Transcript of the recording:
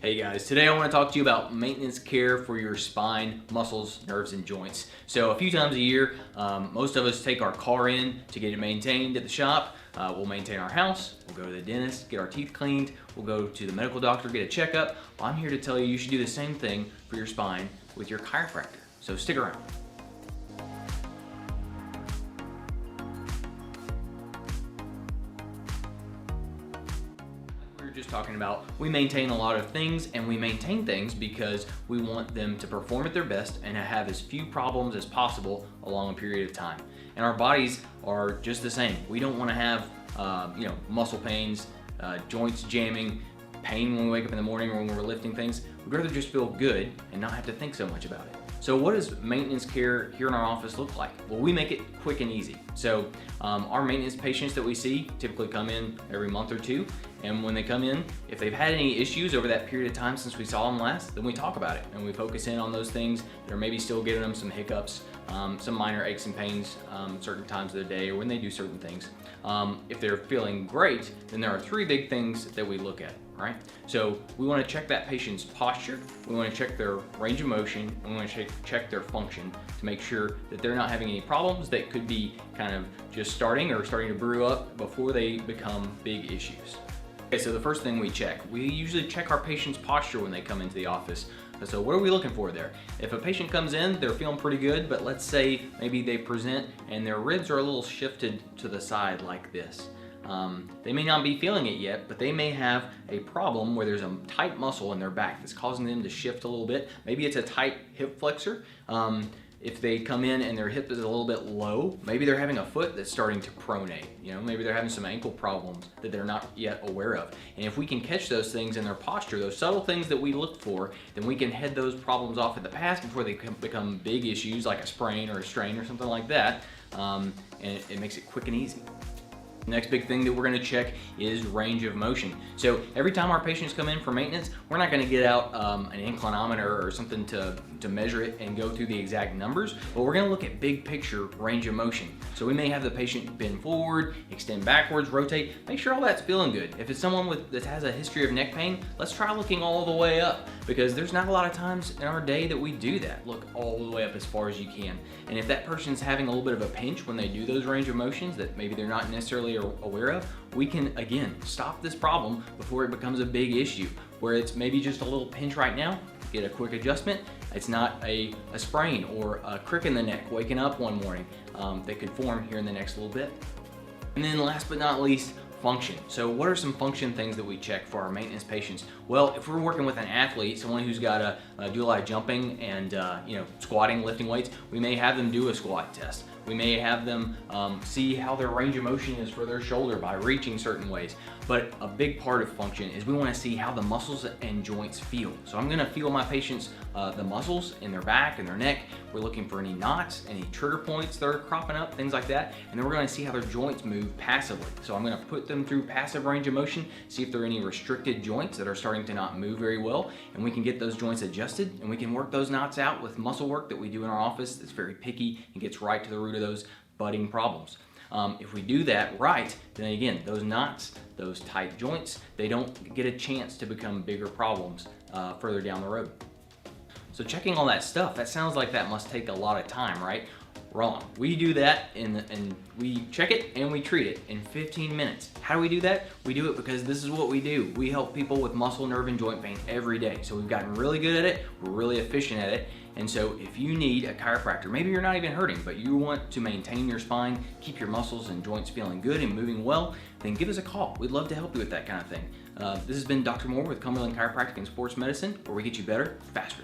Hey guys, today I want to talk to you about maintenance care for your spine, muscles, nerves, and joints. So a few times a year, most of us take our car in to get it maintained at the shop. We'll maintain our house, we'll go to the dentist, get our teeth cleaned, we'll go to the medical doctor, get a checkup. Well, I'm here to tell you you should do the same thing for your spine with your chiropractor. So stick around. Just talking about, we maintain a lot of things, and we maintain things because we want them to perform at their best and have as few problems as possible along a period of time. And our bodies are just the same. We don't want to have muscle pains, joints jamming, pain when we wake up in the morning or when we're lifting things. We'd rather just feel good and not have to think so much about it. So what does maintenance care here in our office look like? Well, we make it quick and easy. So our maintenance patients that we see typically come in every month or two, and when they come in, if they've had any issues over that period of time since we saw them last, then we talk about it and we focus in on those things that are maybe still giving them some hiccups, some minor aches and pains certain times of the day or when they do certain things. If they're feeling great, then there are three big things that we look at. Right? So we want to check that patient's posture, we want to check their range of motion, and we want to check their function to make sure that they're not having any problems that could be kind of just starting to brew up before they become big issues. Okay, so the first thing we usually check our patient's posture when they come into the office. So what are we looking for there? If a patient comes in, they're feeling pretty good, but let's say maybe they present and their ribs are a little shifted to the side like this. They may not be feeling it yet, but they may have a problem where there's a tight muscle in their back that's causing them to shift a little bit. Maybe it's a tight hip flexor. If they come in and their hip is a little bit low, maybe they're having a foot that's starting to pronate. Maybe they're having some ankle problems that they're not yet aware of. And if we can catch those things in their posture, those subtle things that we look for, then we can head those problems off at the pass before they become big issues like a sprain or a strain or something like that. And it makes it quick and easy. Next big thing that we're going to check is range of motion. So every time our patients come in for maintenance, we're not going to get out an inclinometer or something to measure it and go through the exact numbers, but we're going to look at big picture range of motion. So we may have the patient bend forward, extend backwards, rotate, make sure all that's feeling good. If it's someone that has a history of neck pain, let's try looking all the way up, because there's not a lot of times in our day that we do that. Look all the way up as far as you can. And if that person's having a little bit of a pinch when they do those range of motions that maybe they're not necessarily aware of, we can again stop this problem before it becomes a big issue, where it's maybe just a little pinch right now, get a quick adjustment. It's not a sprain or a crick in the neck waking up one morning that could form here in the next little bit. And then last but not least, function. So what are some function things that we check for our maintenance patients? Well, if we're working with an athlete, someone who's got to do a lot of jumping and squatting, lifting weights, we may have them do a squat test. We may have them see how their range of motion is for their shoulder by reaching certain ways. But a big part of function is we want to see how the muscles and joints feel. So I'm going to feel my patients, the muscles in their back and their neck. We're looking for any knots, any trigger points that are cropping up, things like that. And then we're going to see how their joints move passively. So I'm going to put them through passive range of motion, see if there are any restricted joints that are starting to not move very well. And we can get those joints adjusted, and we can work those knots out with muscle work that we do in our office that's very picky and gets right to the root of those budding problems. If we do that right, then again, those knots, those tight joints, they don't get a chance to become bigger problems further down the road. So checking all that stuff, that sounds like that must take a lot of time, right? Wrong. We do that and we check it and we treat it in 15 minutes. How do we do that? We do it because this is what we do. We help people with muscle, nerve, and joint pain every day. So we've gotten really good at it. We're really efficient at it. And so if you need a chiropractor, maybe you're not even hurting, but you want to maintain your spine, keep your muscles and joints feeling good and moving well, then give us a call. We'd love to help you with that kind of thing. This has been Dr. Moore with Cumberland Chiropractic and Sports Medicine, where we get you better, faster.